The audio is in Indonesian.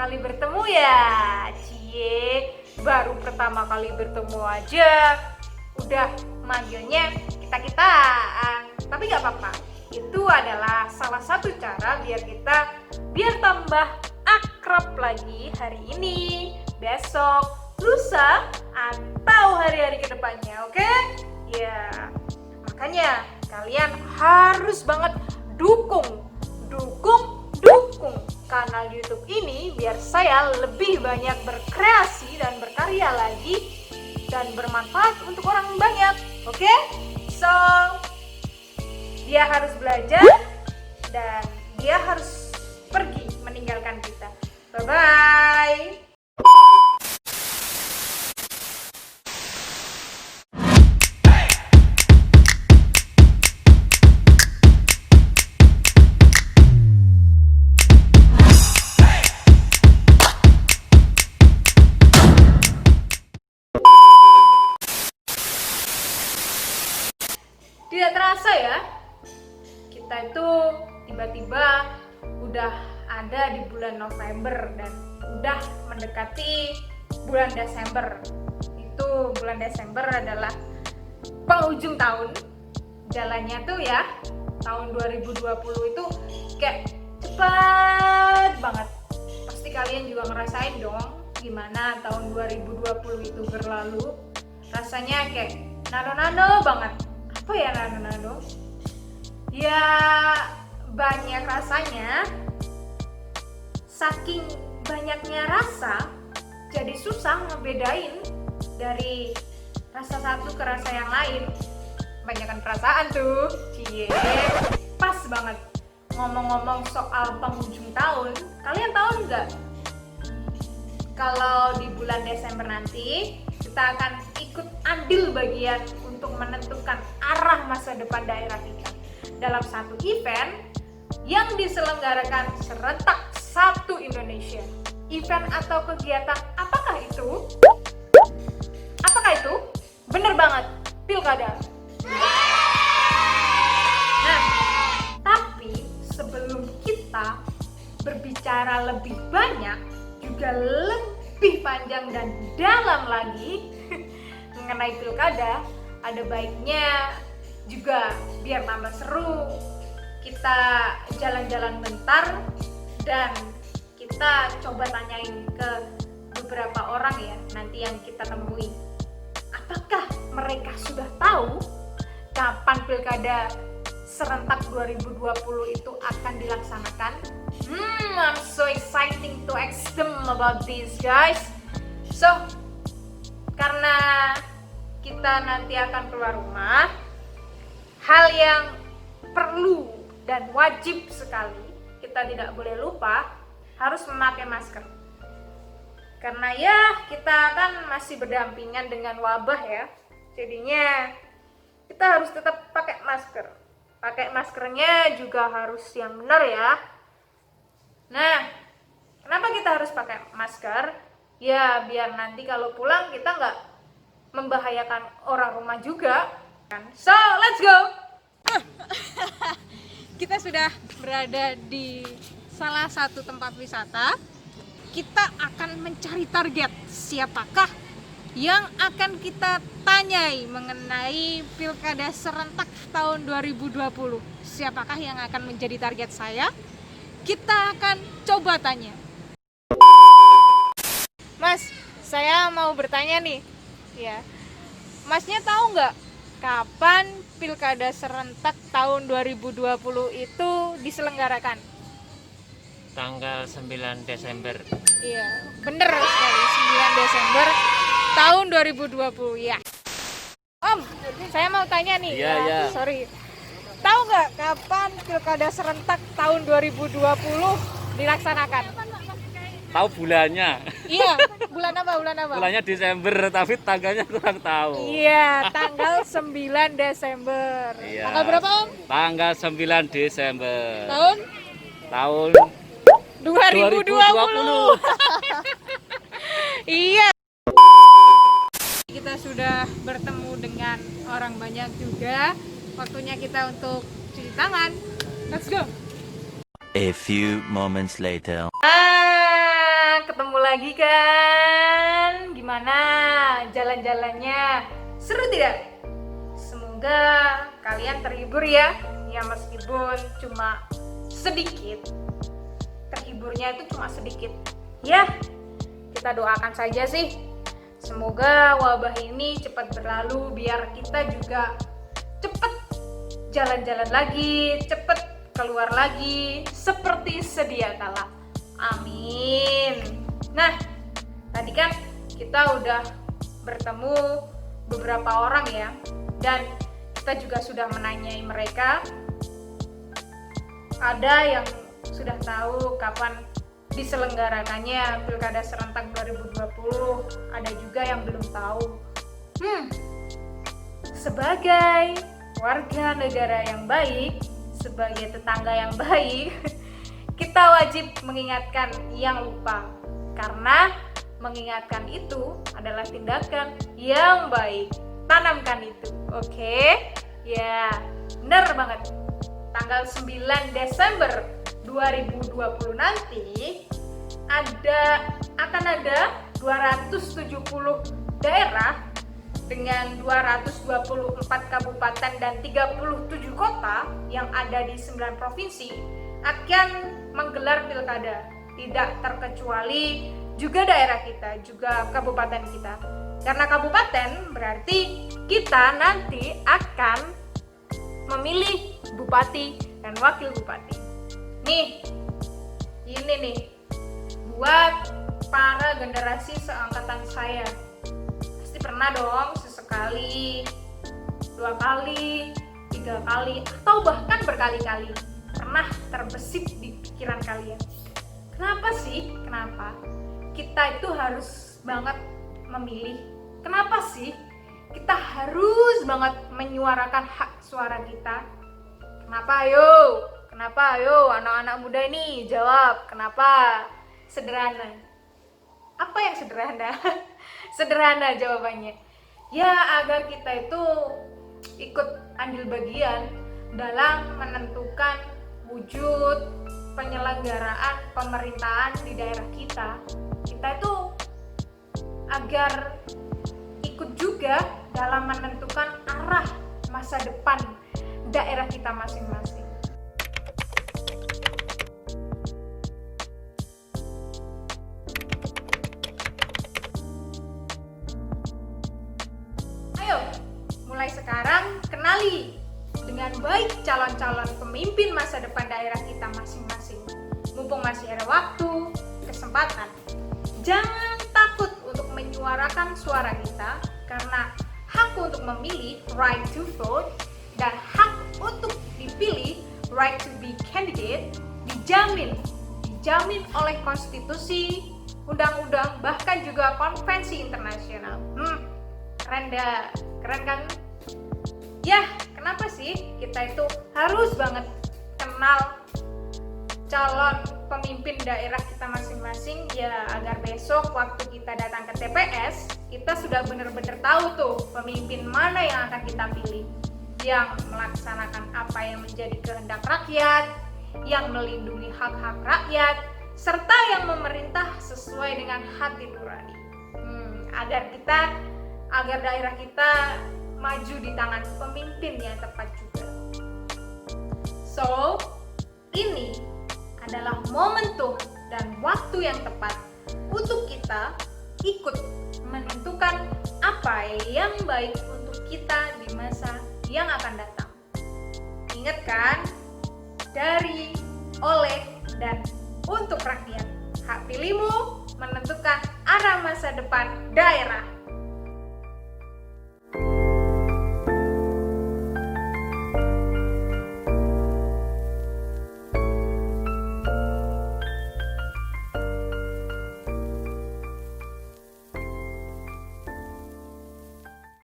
kali bertemu ya. Cie, baru pertama kali bertemu aja udah manggilnya kita-kitaan. Tapi gak apa-apa, itu adalah salah satu cara biar tambah akrab lagi hari ini, besok, lusa, atau hari-hari kedepannya, oke? Ya, makanya kalian harus banget dukung kanal YouTube ini biar saya lebih banyak berkreasi dan berkarya lagi dan bermanfaat untuk orang banyak, oke? So, dia harus belajar dan dia harus pergi meninggalkan kita. Bye-bye. Tidak terasa ya, kita itu tiba-tiba udah ada di bulan November dan udah mendekati bulan Desember. Itu bulan Desember adalah penghujung tahun. Jalannya tuh ya, tahun 2020 itu kayak cepat banget. Pasti kalian juga ngerasain dong gimana tahun 2020 itu berlalu. Rasanya kayak nano-nano banget. Apa ya nano-nano? Ya banyak rasanya. Saking banyaknya rasa, jadi susah ngebedain dari rasa satu ke rasa yang lain. Banyakan perasaan tuh. Cie, pas banget. Ngomong-ngomong soal penghujung tahun, kalian tahu nggak? Kalau di bulan Desember nanti kita akan ikut andil bagian untuk menentukan arah masa depan daerah kita dalam satu event yang diselenggarakan serentak satu Indonesia. Event atau kegiatan apakah itu? Apakah itu? Bener banget, pilkada. Nah, tapi sebelum kita berbicara lebih banyak, juga lebih panjang dan dalam lagi mengenai pilkada, ada baiknya juga biar tambah seru kita jalan-jalan bentar dan kita coba tanyain ke beberapa orang ya nanti yang kita temui, apakah mereka sudah tahu kapan pilkada serentak 2020 itu akan dilaksanakan? I'm so exciting to ask them about this, guys. So, karena kita nanti akan keluar rumah, hal yang perlu dan wajib sekali kita tidak boleh lupa harus memakai masker. Karena ya kita kan masih berdampingan dengan wabah ya, jadinya kita harus tetap pakai masker. Pakai maskernya juga harus yang benar ya. Nah, kenapa kita harus pakai masker? Ya biar nanti kalau pulang kita nggak membahayakan orang rumah juga kan. So, let's go! Kita sudah berada di salah satu tempat wisata. Kita akan mencari target siapakah yang akan kita tanyai mengenai pilkada serentak tahun 2020. Siapakah yang akan menjadi target saya? Kita akan coba tanya. Mas, saya mau bertanya nih. Ya, Masnya tahu nggak kapan pilkada serentak tahun 2020 itu diselenggarakan? Tanggal 9 Desember. Iya, bener sekali, 9 Desember tahun 2020 ya. Om, saya mau tanya nih. Iya, ya. Sorry. Tahu nggak kapan pilkada serentak tahun 2020 dilaksanakan? Tahu bulannya? Iya, bulan apa? Bulan apa? Bulannya Desember, tapi tanggalnya kurang tahu. Iya, tanggal 9 Desember. Iya. Tanggal berapa, Om? Tanggal 9 Desember. Tahun 2020. Iya. Kita sudah bertemu dengan orang banyak juga. Waktunya kita untuk cuci tangan. Let's go. A few moments later. lagi kan? Gimana jalan-jalannya? Seru tidak? Semoga kalian terhibur ya. Ya meskipun cuma sedikit. Terhiburnya itu cuma sedikit. Ya, kita doakan saja sih. Semoga wabah ini cepat berlalu biar kita juga cepat jalan-jalan lagi, cepat keluar lagi seperti sedia kala. Amin. Nah, tadi kan kita udah bertemu beberapa orang ya, dan kita juga sudah menanyai mereka. Ada yang sudah tahu kapan diselenggarakannya Pilkada Serentak 2020, ada juga yang belum tahu. Sebagai warga negara yang baik, sebagai tetangga yang baik, kita wajib mengingatkan yang lupa, karena mengingatkan itu adalah tindakan yang baik. Tanamkan itu, oke? Ya, benar banget. Tanggal 9 Desember 2020 nanti akan ada 270 daerah dengan 224 kabupaten dan 37 kota yang ada di 9 provinsi akan menggelar pilkada. Tidak terkecuali juga daerah kita, juga kabupaten kita. Karena kabupaten berarti kita nanti akan memilih bupati dan wakil bupati. Nih, ini nih buat para generasi seangkatan saya. Pasti pernah dong sesekali, 2 kali, 3 kali, atau bahkan berkali-kali pernah terbesit di pikiran kalian. Kenapa sih? Kenapa kita itu harus banget memilih? Kenapa sih kita harus banget menyuarakan hak suara kita? Kenapa ayo? Kenapa ayo anak-anak muda ini jawab? Kenapa? Sederhana. Apa yang sederhana? Sederhana jawabannya. Ya agar kita itu ikut andil bagian dalam menentukan wujud penyelenggaraan pemerintahan di daerah kita. Kita itu agar ikut juga dalam menentukan arah masa depan daerah kita masing-masing. Ayo, mulai sekarang kenali dengan baik calon-calon pemimpin masa depan daerah kita masing-masing. Mumpung masih ada waktu, kesempatan. Jangan takut untuk menyuarakan suara kita, karena hak untuk memilih, right to vote, dan hak untuk dipilih, right to be candidate, dijamin oleh konstitusi, undang-undang, bahkan juga konvensi internasional. Keren kan? Ya, kenapa sih kita itu harus banget kenal calon pemimpin daerah kita masing-masing? Ya agar besok waktu kita datang ke TPS, kita sudah benar-benar tahu tuh pemimpin mana yang akan kita pilih, yang melaksanakan apa yang menjadi kehendak rakyat, yang melindungi hak-hak rakyat, serta yang memerintah sesuai dengan hati nurani. Agar daerah kita maju di tangan pemimpin yang tepat juga. So, ini adalah momentum dan waktu yang tepat untuk kita ikut menentukan apa yang baik untuk kita di masa yang akan datang. Ingat kan? Dari, oleh, dan untuk rakyat. Hak pilihmu menentukan arah masa depan daerah.